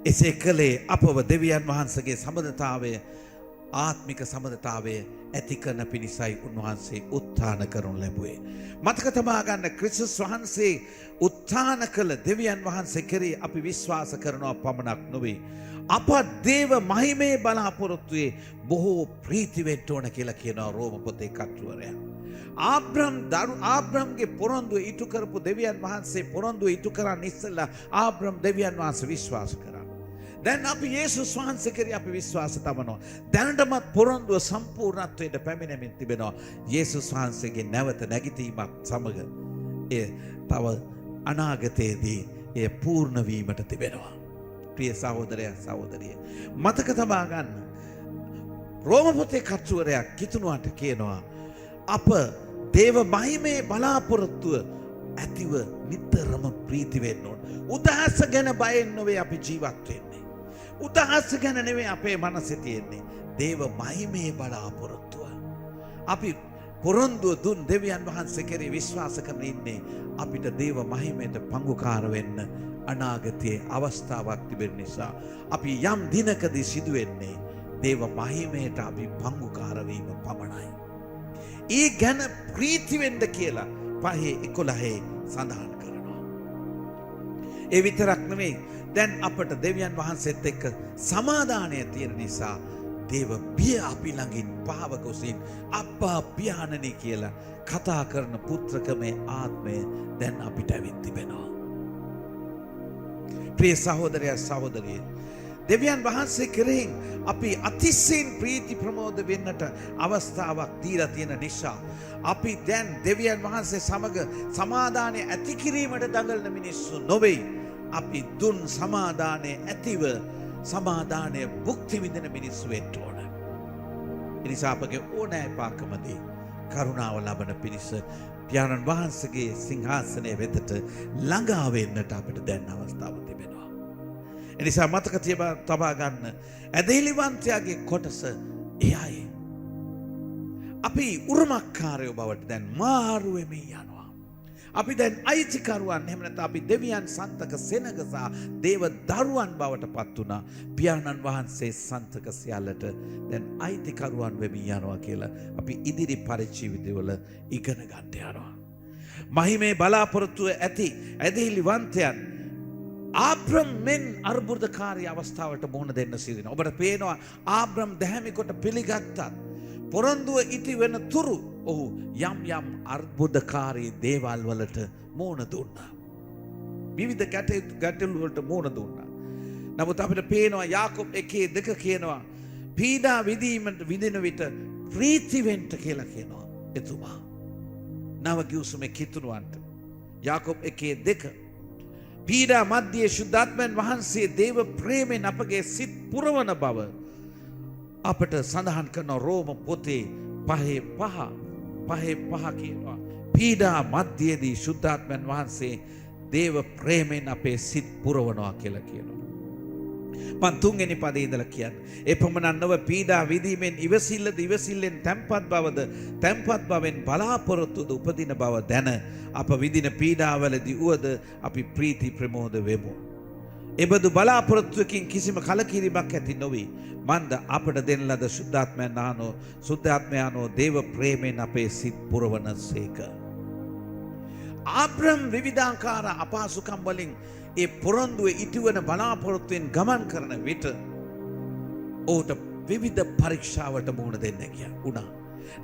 එසේ කළේ අපව දෙවියන් වහන්සේගේ සම්බන්ධතාවය ආත්මික සමදතාවය ඇති කරන පිණිසයි උන්වහන්සේ උත්ථාන කරනු ලැබුවේ. මතක තබා ගන්න ක්‍රිස්තුස් වහන්සේ උත්ථාන කළ දෙවියන් වහන්සේ කෙරෙහි අපි විශ්වාස කරනවා පමණක් නොවේ. අප දේව මහිමේ බලාපොරොත්තුවේ බොහෝ ප්‍රීති වෙන්න ඕන කියලා කියනවා රෝම පොතේ කර්තෘවරයා. ආබ්‍රම්ගේ පොරොන්දුව ඉටු කරපු දෙවියන් වහන්සේ පොරොන්දුව ඉටු කරන්න ඉස්සෙල්ලා ආබ්‍රම් දෙවියන් වහන්සේ විශ්වාස කරා. දැන් අපි යේසුස් වහන්සේ කෙරෙහි අපි විශ්වාස තබනවා. දැනටමත් පොරොන්දුව සම්පූර්ණත්වයට පැමිණෙමින් තිබෙනවා. යේසුස් වහන්සේගේ නැවත නැගිටීමත් සමග එය තව අනාගතයේදී එය පූර්ණ වීමට තිබෙනවා. ප්‍රිය සහෝදරයා සහෝදරිය, මතක තබා ගන්න. රෝම පොතේ කර්තෘවරයා කිතුණුවට කියනවා අප දේව මහිමේ බලාපොරොත්තුව ඇතිව නිතරම ප්‍රීති වෙන්න ඕන. උදහස ගැන බයෙන් නොවේ අපි ජීවත් වෙන්නේ. උදහස ගැන නෙවෙයි අපේ මනසේ තියෙන්නේ. දේව මහිමේ බලාපොරොත්තුව. අපි පොරොන්දුව දුන් දෙවියන් වහන්සේ කෙරෙහි විශ්වාස කරන ඉන්නේ අපිට දේව මහිමයට පංගුකාර වෙන්න අනාගතයේ අවස්ථාවක් තිබෙන නිසා අපි යම් දිනකදී සිදුවෙන්නේ දේව මහිමයට අපි පංගුකාර වීම පමණයි. ඒ ගැන ප්‍රීති වෙන්න කියලා 5:11 සඳහන් කරනවා. ඒ විතරක් නෙවෙයි, දැන් අපට දෙවියන් වහන්සේත් එක්ක සමාදානය තියෙන නිසා දේව බිය අපි ළඟින් පහව ගොසින් අප්පා පියාණනි කියලා කතා කරන පුත්‍රකමේ ආත්මය දැන් අපිට ඇවිත් තිබෙනවා. ප්‍රිය සහෝදරයා සහෝදරිය, දෙවියන් වහන්සේ කෙරෙහි අපි අතිශයින් ප්‍රීති ප්‍රමෝද වෙන්නට අවස්ථාවක් දීලා තියෙන නිසා අපි දැන් දෙවියන් වහන්සේ සමග සමාදානය ඇති කිරීමට දඟලන මිනිස්සු නොවේ. අපි දුන් සමාදානය ඇතිව සමාදානය භුක්ති විඳින මිනිස්සු වෙන්න ඕන. ඒ නිසා අපගේ ඕනෑපාකමදී කරුණාව ලබන පිණිස පියාණන් වහන්සේගේ සිංහාසනය වෙතට ළඟා වෙන්නට අපිට දැන් අවස්ථාව තිබෙනවා. ඒ නිසා මතක තබා ගන්න, ඇදහිලිවන්තයාගේ කොටස එයයි. අපි උරුමකාරයෝ බවට දැන් මාරු වෙමින් යනවා. අපි දැන් අයිතිකරුවන්, එහෙම නැත්නම් අපි දෙවියන් සන්තක සෙනග සහ දේව දරුවන් බවට පත් වුණා. පියාණන් වහන්සේ සන්තක සියල්ලට දැන් අයිතිකරුවන් වෙමින් යනවා කියලා අපි ඉදිරි පරිජීවිතවල ඉගෙන ගන්න යනවා. මහිමේ බලාපොරොත්තුව ඇති ඇදහිලිවන්තයන් ආබ්‍රම් මෙන් අර්බුදකාරී අවස්ථාවට මුහුණ දෙන්න සිටිනවා. ඔබට පේනවා ආබ්‍රම් දැහැමි කොට පිළිගත්තත් පොරොන්දුව ඉටි වෙන තුරු ඔහු යම් යම් අර්බුදකාරී දේවල් වලට මුහුණ දුන්නා. විවිධ ගැටලු වලට මුහුණ දුන්නා. නමුත් අපිට පේනවා යාකෝබ් 1:2 කියනවා පීඩා විඳින විට ප්‍රීති වෙන්න කියලා කියනවා එතුමා. නව ගිවිසුමේ කිතුණුවන්ට යාකෝබ් 1:2 පීඩා මැද්දේ ශුද්ධාත්මයන් වහන්සේ දේව ප්‍රේමෙන් අපගේ සිත් පුරවන බව අපට සඳහන් කරන රෝම පොතේ 5:5 කියනවා. පීඩා මැද්දේදී ශුද්ධාත්මයන් වහන්සේ දේව ප්‍රේමෙන් අපේ සිත් පුරවනවා කියලා කියනවා. මන් 3 වෙනි පදේ ඉඳලා කියන්නේ එපමණක් නොව පීඩා විඳීමෙන් ඉවසිල්ලෙන් තැම්පත් බවද තැම්පත් බවෙන් බලාපොරොත්තුද උපදින බව දැන අප විඳින පීඩාවලදී උවද අපි ප්‍රීති ප්‍රමෝද වෙමු. එබඳු බලාපොරොත්තුවකින් කිසිම කලකිරීමක් ඇති නොවේ. මන්ද අපට දෙන ලද ශුද්ධාත්මයානෝ දේව ප්‍රේමෙන් අපේ සිත් පුරවන සේක. ආබ්‍රම් විවිධාකාර අපහසුකම් වලින් ඒ පොරොන්දුවේ ඉටිවන බලාපොරොත්තුවෙන් ගමන් කරන විට ඔහුට විවිධ පරීක්ෂාවට මුහුණ දෙන්න වුණා.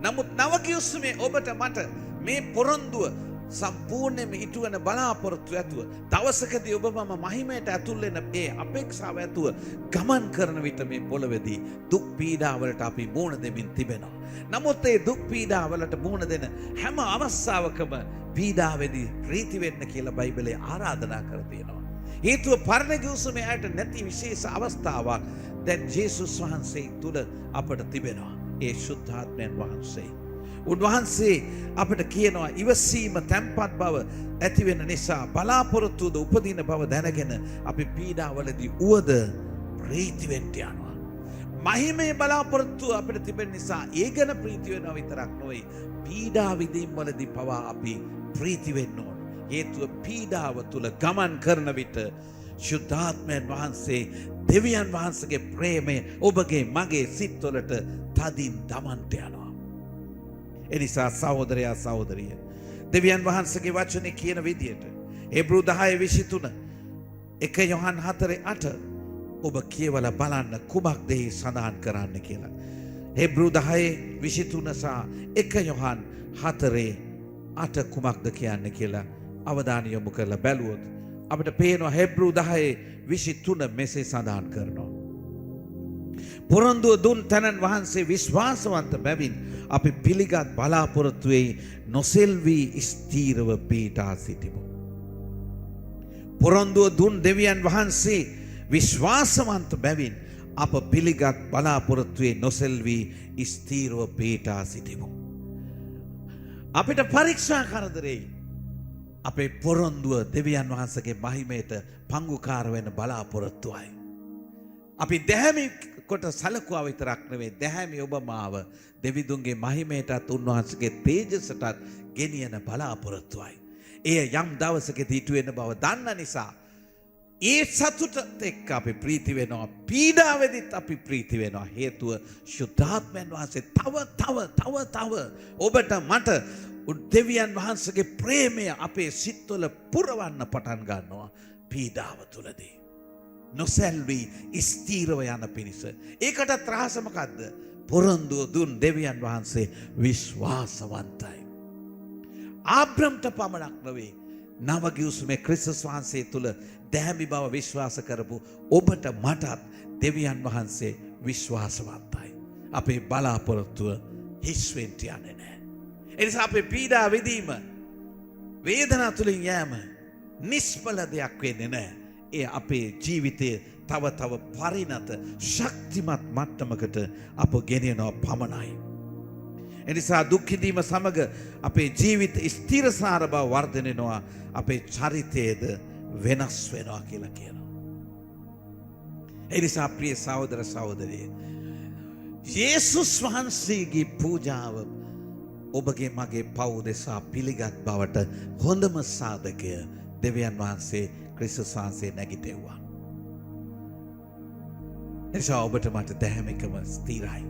නමුත් නවගිවිසුමේ ඔබට මට මේ පොරොන්දුව සම්පූර්ණයෙන්ම ඉටුවන බලාපොරොත්තු ඇතුව දවසකදී ඔබ මම මහිමයට ඇතුල් වෙන ඒ අපේක්ෂාව ඇතුව ගමන් කරන විට මේ පොළවේදී දුක් පීඩාවලට අපි මුහුණ දෙමින් තිබෙනවා. නමුත් ඒ දුක් පීඩාවලට මුහුණ දෙන හැම අවස්ථාවකම පීඩාවේදී ප්‍රීති වෙන්න කියලා බයිබලයේ ආරාධනා කර තියෙනවා. හේතුව පරණ ගිවිසුමේ ඇයට නැති විශේෂ අවස්ථාවක් දැන් ජේසුස් වහන්සේ තුල අපට තිබෙනවා. ඒ ශුද්ධාත්මයන් වහන්සේ. උන්වහන්සේ අපට කියනවා ඉවසීම තැම්පත් බව ඇති වෙන නිසා බලාපොරොත්තුද උපදින බව දැනගෙන අපි පීඩාවලදී උවද ප්‍රීති වෙන්න යනවා. මහිමේ බලාපොරොත්තුව අපිට තිබෙන නිසා ඒ ගැන ප්‍රීති වෙනවා විතරක් නෙවෙයි, පීඩා විඳීම් වලදී පවා අපි ප්‍රීති වෙන්න ඕන. හේතුව පීඩාව තුල ගමන් කරන විට ශුද්ධාත්මයන් වහන්සේ දෙවියන් වහන්සේගේ ප්‍රේමය ඔබගේ මගේ සිත්වලට තදින් දමන්ට යනවා. එනිසා සහෝදරයා සහෝදරිය දෙවියන් වහන්සේගේ වචනේ කියන විදියට එබ්‍රු 10:23 1 යොහන් 4:8 ඔබ කියවලා බලන්න කුමක්ද ඒ සඳහන් කරන්න කියලා. එබ්‍රු 10:23 සහ 1 යොහන් 4:8 කුමක්ද කියන්නේ කියලා අවධානය යොමු කරලා බැලුවොත් අපිට පේනවා හෙබ්රු 10:23 මෙසේ සඳහන් කරනවා. පොරොන්දුව දුන් තැනන් වහන්සේ විශ්වාසවන්ත බැවින් අපි පිළිගත් බලාපොරොත්තුවේ නොසෙල්වී ස්ථීරව පිහිටා සිටිමු. පොරොන්දුව දුන් දෙවියන් වහන්සේ විශ්වාසවන්ත බැවින් අප පිළිගත් බලාපොරොත්තුවේ නොසෙල්වී ස්ථීරව පිහිටා සිටිමු. අපිට පරීක්ෂා කරදරේ අපේ පොරොන්දුව දෙවියන් වහන්සේගේ මහිමයට පංගුකාර වෙන බලාපොරොත්තුවයි. අපි දැහැමි කොට සලකුවා විතරක් නෙවෙයි දැහැමි ඔබ මාව දෙවිදුන්ගේ මහිමයටත් උන්වහන්සේගේ තේජසටත් ගෙනියන බලාපොරොත්තුවයි. එය යම් දවසකදී ඉටු වෙන බව දන්න නිසා ඒ සතුටත් එක්ක අපි ප්‍රීති වෙනවා. පීඩාවෙදිත් අපි ප්‍රීති වෙනවා. හේතුව ශුද්ධාත්මයන් වහන්සේ තව ඔබට මට දෙවියන් වහන්සේගේ ප්‍රේමය අපේ සිත්වල පුරවන්න පටන් ගන්නවා පීඩාව තුලදී. නොසැල්වී ස්ථීරව යන පිණිස. ඒකටත් රහස මොකද්ද? පොරොන්දුව දුන් දෙවියන් වහන්සේ විශ්වාසවන්තයි. ආබ්‍රම්ට පමණක් නෙවෙයි නවගිවිසුමේ ක්‍රිස්තුස් වහන්සේ තුල දැහැමි බව විශ්වාස කරපු ඔබට මටත් දෙවියන් වහන්සේ විශ්වාසවන්තයි. අපේ බලාපොරොත්තුව හිස් වෙන්න යන්නේ නැහැ. එනිසා අපේ පීඩා විඳීම වේදනා තුලින් යෑම නිෂ්ඵල දෙයක් වෙන්නේ නැහැ. ඒ අපේ ජීවිතයේ තව පරිණත ශක්තිමත් මට්ටමකට අප ගෙනියනවා පමණයි. එනිසා දුක් විඳීම සමග අපේ ජීවිත ස්ථිරසාර බව වර්ධනය වෙනවා. අපේ චරිතයේද වෙනස් වෙනවා කියලා කියනවා. එනිසා ප්‍රිය සහෝදර සහෝදරිය යේසුස් වහන්සේගේ පූජාව ඔබගේ මගේ පව් දෙසා පිළිගත් බවට හොඳම සාධකය දෙවියන් වහන්සේ ක්‍රිස්තුස් වහන්සේ නැගිටෙව්වා. එනිසා ඔබට මට දැහැමිකම ස්ථිරයි.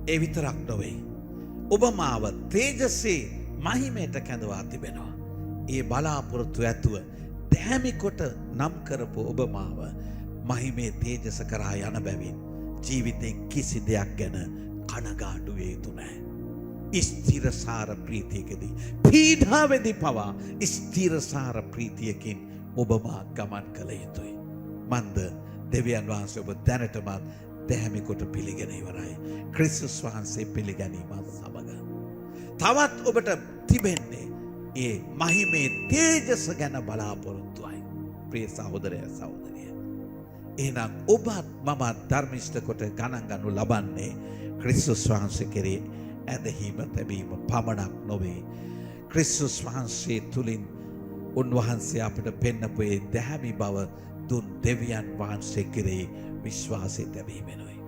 ඒ විතරක් නොවේ. ඔබ මාව තේජසේ මහිමයට කැඳවා තිබෙනවා. ඒ බලාපොරොත්තු ඇතුව දැහැමි කොට නම් කරපු ඔබ මාව මහිමේ තේජස කරා යන බැවින් ජීවිතෙන් කිසි දෙයක් ගැන කනගාටු විය යුතු නැහැ. ස්ථිරසාර ප්‍රීතියකදී පීඩාවේදී පවා ස්ථිරසාර ප්‍රීතියකින් ඔබ මා ගමන් කළ යුතුයි. මන්ද දෙවියන් වහන්සේ ඔබ දැනටමත් දැහැමි කොට පිළිගෙන ඉවරයි. ක්‍රිස්තුස් වහන්සේ පිළිගැනීමත් සමග තවත් ඔබට තිබෙන්නේ ඒ මහිමේ තේජස ගැන බලාපොරොත්තුවයි. ප්‍රිය සහෝදරය සහෝදරිය එහෙනම් ඔබත් මමත් ධර්මිෂ්ඨ කොට ගණන් ගනු ලබන්නේ ක්‍රිස්තුස් වහන්සේ කෙරේ ඇදහිම තැබීම පමණක් නොවේ. ක්‍රිස්තුස් වහන්සේ තුලින් උන්වහන්සේ අපට පෙන්නපු ඒ දැහැමි බව දුන් දෙවියන් වහන්සේ කෙරේ විශ්වාසය තැබීමෙනුයි.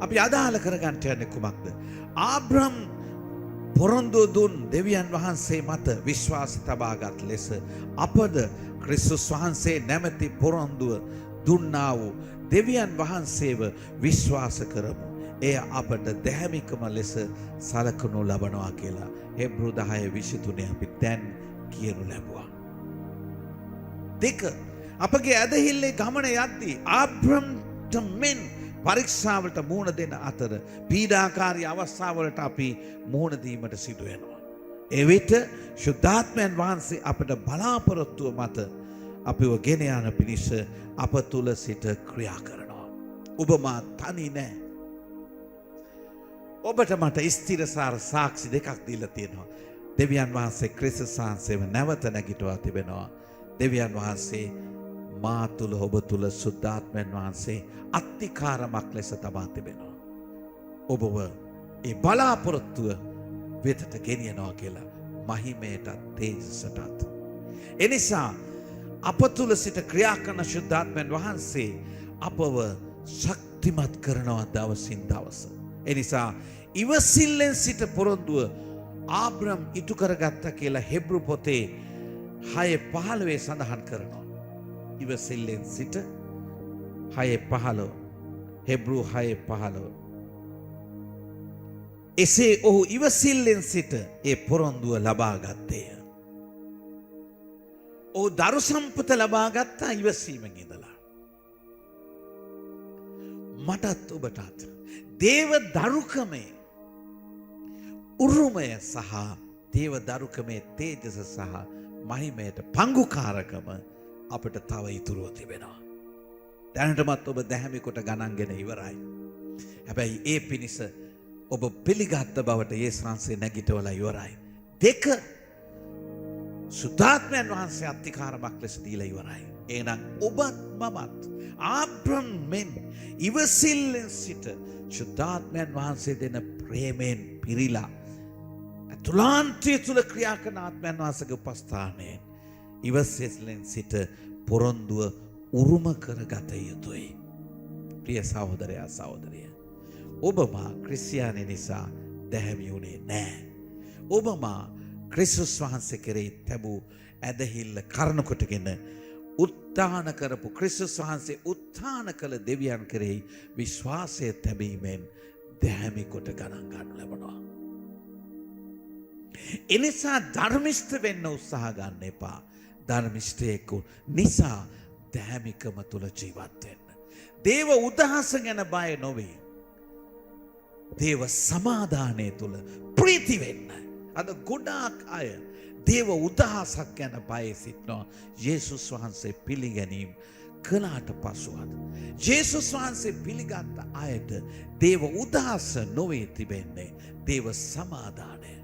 අපි අදාළ කරගන්න යන්නේ කුමක්ද? ආබ්‍රහම් පොරොන්දුව දුන් දෙවියන් වහන්සේ මත විශ්වාස තබාගත් ලෙස අපද ක්‍රිස්තුස් වහන්සේ නැමැති පොරොන්දුව දුන්නා වූ දෙවියන් වහන්සේව විශ්වාස කරමු. එය අපට දැහැමිකම ලෙස සලකනු ලබනවා කියලා හෙබ්රු 10:23 අපි දැන් කියනු ලැබුවා. දෙක අපගේ ඇදහිල්ලේ ගමන යද්දී ආබ්‍රහම්ට මෙන් පරීක්ෂාවලට මුහුණ දෙන අතර පීඩාකාරී අවස්ථාවලට අපි මුහුණ දීමට සිදු වෙනවා. එවිට ශුද්ධාත්මයන් වහන්සේ අපට බලාපොරොත්තුව මත අපිව ගෙන යන පිණිස අප තුල සිට ක්‍රියා කරනවා. ඔබ මා තනි නෑ. ඔබට මට ස්ථිරසාර සාක්ෂි දෙකක් දීලා තියෙනවා. දෙවියන් වහන්සේ ක්‍රිස්තුස් වහන්සේව නැවත නැගිටවා තිබෙනවා. දෙවියන් වහන්සේ මා තුල ඔබ තුල සුද්ධාත්මයන් වහන්සේ අත්තිකාරමක් ලෙස තබා තිබෙනවා. ඔබව ඒ බලාපොරොත්තුව වෙතට ගෙනියනවා කියලා මහිමයටත් තේජසටත්. එනිසා අප තුල සිට ක්‍රියා කරන සුද්ධාත්මයන් වහන්සේ අපව ශක්තිමත් කරනවා දවසින් දවස. එනිසා ඉවසිල්ලෙන් සිට පොරොන්දුව ආබ්‍රහම් ඉටු කරගත්තා කියලා හෙබ්රු පොතේ 6:15 සඳහන් කරනවා. ඉවසිල්ලෙන් සිට 6:15 හෙබ්‍රු 6:15 එසේ ඔහු ඉවසිල්ලෙන් සිට ඒ පොරොන්දුව ලබා ගත්තේය. ඔහු දරු සම්පත ලබා ගත්තා ඉවසීමෙන් ඉඳලා. මටත් ඔබටත් දේව දරුකමේ උරුමය සහ දේව දරුකමේ තේජස සහ මහිමයට පංගුකාරකම අපට තව ඉතුරුව තිබෙනවා. දැනටමත් ඔබ දැහැමි කොට ගණන්ගෙන ඉවරයි. හැබැයි ඒ පිණිස ඔබ පිළිගත්ත බවට යේසුස් වහන්සේ නැගිටවලා ඉවරයි. දෙක සුද්ධාත්මයන් වහන්සේ අත්තිකාරමක් ලෙස දීලා ඉවරයි. එහෙනම් ඔබත් මමත් ආබ්‍රහම් මෙන් ඉවසිල්ලෙන් සිට සුද්ධාත්මයන් වහන්සේ දෙන ප්‍රේමයෙන් පිරීලා අතුලාන්තය තුළ ක්‍රියා කරන ආත්මයන් වහන්සේගේ උපස්ථානයෙන් ඉවසිල්ලෙන් සිට පොරොන්දුව උරුම කරගත යුතුයි. ප්‍රිය සහෝදරයා සහෝදරිය, ඔබ මා ක්‍රිස්තියානි නිසා දැහැමි වුණේ නැහැ. ඔබ මා ක්‍රිස්තුස් වහන්සේ කෙරෙහි තැබූ ඇදහිල්ල කරුණු කොටගෙන උත්ථාන කරපු ක්‍රිස්තුස් වහන්සේ උත්ථාන කළ දෙවියන් කෙරෙහි විශ්වාසය තැබීමෙන් දැහැමි කොට ගණන් ගන්න ලැබෙනවා. එනිසා ධර්මිෂ්ඨ වෙන්න උත්සාහ ගන්න එපා. ධර්මිෂ්ඨයෙකු නිසා දැහැමිකම තුල ජීවත් වෙන්න. දේව උදහස ගැන බය නොවේ. දේව සමාදානය තුල ප්‍රීති වෙන්න. අද ගොඩාක් අය දේව උදහසක් ගැන බය සිටිනවා. යේසුස් වහන්සේ පිළිගැනීම කළාට පසුවත් යේසුස් වහන්සේ පිළිගත් අයට දේව උදහස නොවේ තිබෙන්නේ දේව සමාදානය.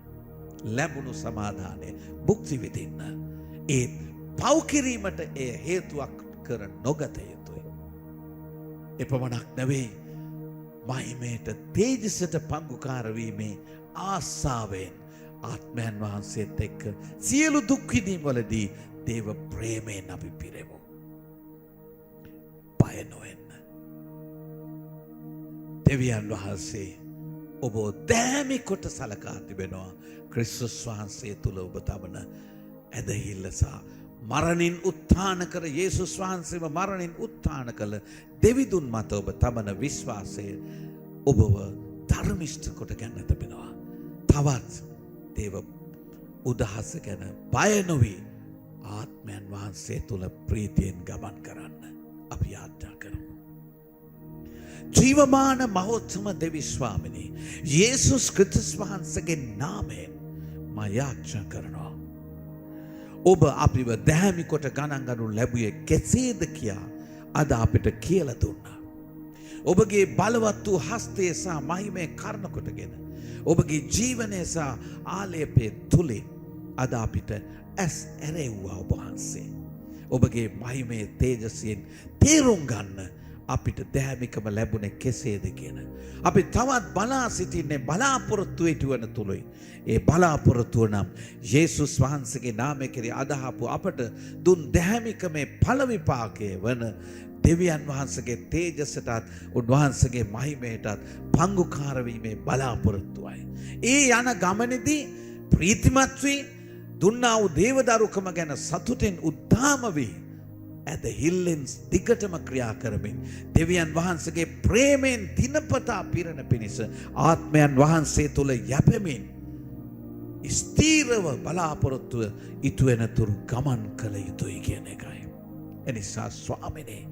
ලැබුණු සමාදානය භුක්ති විඳින්න. ඒ පව් කිරීමට එය හේතුවක් කර නොගත යුතුයි. එපමණක් නෙවෙයි, මහිමයට තේජසට පංගුකාර වීමේ ආසාවෙන් ආත්මයන් වහන්සේත් එක්ක සියලු දුක් විඳීම් වලදී දේව ප්‍රේමයෙන් අපි පිරෙමු. බය නොවෙන්න. දෙවියන් වහන්සේ ඔබ දැහැමි කොට සලකා තිබෙනවා. ක්‍රිස්තුස් වහන්සේ තුල ඔබ තබන ඇදහිල්ල සහ මරණින් උත්ථාන කර යේසුස් වහන්සේම මරණින් උත්ථාන කළ දෙවිදුන් මත ඔබ තබන විශ්වාසය ඔබව ධර්මිෂ්ඨ කොට ගන්න තිබෙනවා. තවත් දේව උදහස ගැන බය නොවී ආත්මයන් වහන්සේ තුල ප්‍රීතියෙන් ගමන් කරන්න අපි ආඥා කරමු. ජීවමාන මහෝත්තම දෙවි ස්වාමිනී යේසුස් ක්‍රිස්තුස් වහන්සේගේ නාමයෙන් මම යාඥා කරනවා. ඔබ අපිව දැහැමි කොට ගණන් ගනු ලැබුවේ කෙසේද කියා අද අපිට කියලා දුන්නා. ඔබගේ බලවත් වූ හස්තය සහ මහිමේ කරුණ කොටගෙන ඔබගේ ජීවනය සහ ආලේපයේ තුලින් අද අපිට ඇස් ඇරෙව්වා ඔබ වහන්සේ. ඔබගේ මහිමේ තේජසයෙන් තේරුම් ගන්න අපිට දැහැමිකම ලැබුණේ කෙසේද කියන. අපි තවත් බලා සිටින්නේ බලාපොරොත්තු වෙන තුලයි. ඒ බලාපොරොත්තුව නම් යේසුස් වහන්සේගේ නාමය කෙරෙහි අදහපු අපට දුන් දැහැමිකමේ ඵල විපාකය වන දෙවියන් වහන්සේගේ තේජසටත් උන්වහන්සේගේ මහිමයටත් පංගුකාර වීමේ බලාපොරොත්තුවයි. ඒ යන ගමනේදී ප්‍රීතිමත් වී දුන්නා වූ දේවදරුකම ගැන සතුටින් උද්දාම වී ඇදහිල්ලෙන් දිගටම ක්‍රියා කරමින් දෙවියන් වහන්සේගේ ප්‍රේමයෙන් දිනපතා පිරෙන පිණිස ආත්මයන් වහන්සේ තුල යැපෙමින් ස්ථීරව බලාපොරොත්තුව ඉටු වෙන තුරු ගමන් කළ යුතුයි කියන එකයි. එනිසා ස්වාමිනේ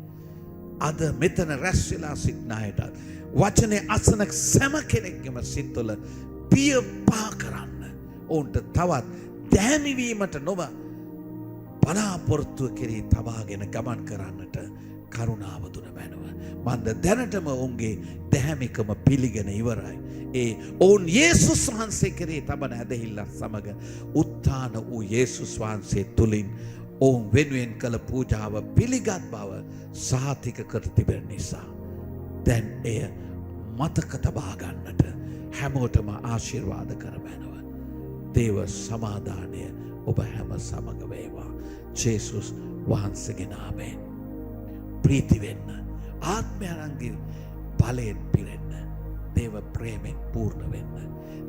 අද මෙතන රැස් වෙලා සිටින අයට වචනේ අසන සෑම කෙනෙක්ගේම සිත්වල පිය පහ කරන්න. ඔවුන්ට තවත් දැහැමි වීමට නොව බලාපොරොත්තුව කෙරෙහි තබාගෙන ගමන් කරන්නට කරුණාව දුන මැනව. මන්ද දැනටම ඔවුන්ගේ දැහැමිකම පිළිගෙන ඉවරයි. ඔවුන් යේසුස් වහන්සේ කෙරෙහි තබන ඇදහිල්ලත් සමග උත්ථාන වූ යේසුස් වහන්සේ තුලින් ඔවුන් වෙනුවෙන් කළ පූජාව පිළිගත් බව සහතික කර තිබෙන නිසා දැන් එය මතක තබා ගන්නට හැමෝටම ආශිර්වාද කර මැනව. දේව සමාදානය ඔබ හැම සමග වේවා. ජේසුස් වහන්සේගේ නාමයෙන් ප්‍රීති වෙන්න, ආත්මයන්ගේ බලයෙන් පිරෙන්න, දේව ප්‍රේමෙන් පූර්ණ වෙන්න,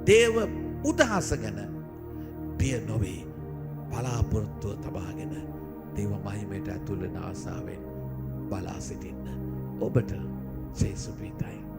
දේව උදහස ගැන බිය නොවේ බලාපොරොත්තුව තබාගෙන දේව මහිමයට ඇතුළු වෙන ආසාවෙන් බලා සිටින්න. ඔබට සේසුපීතයි.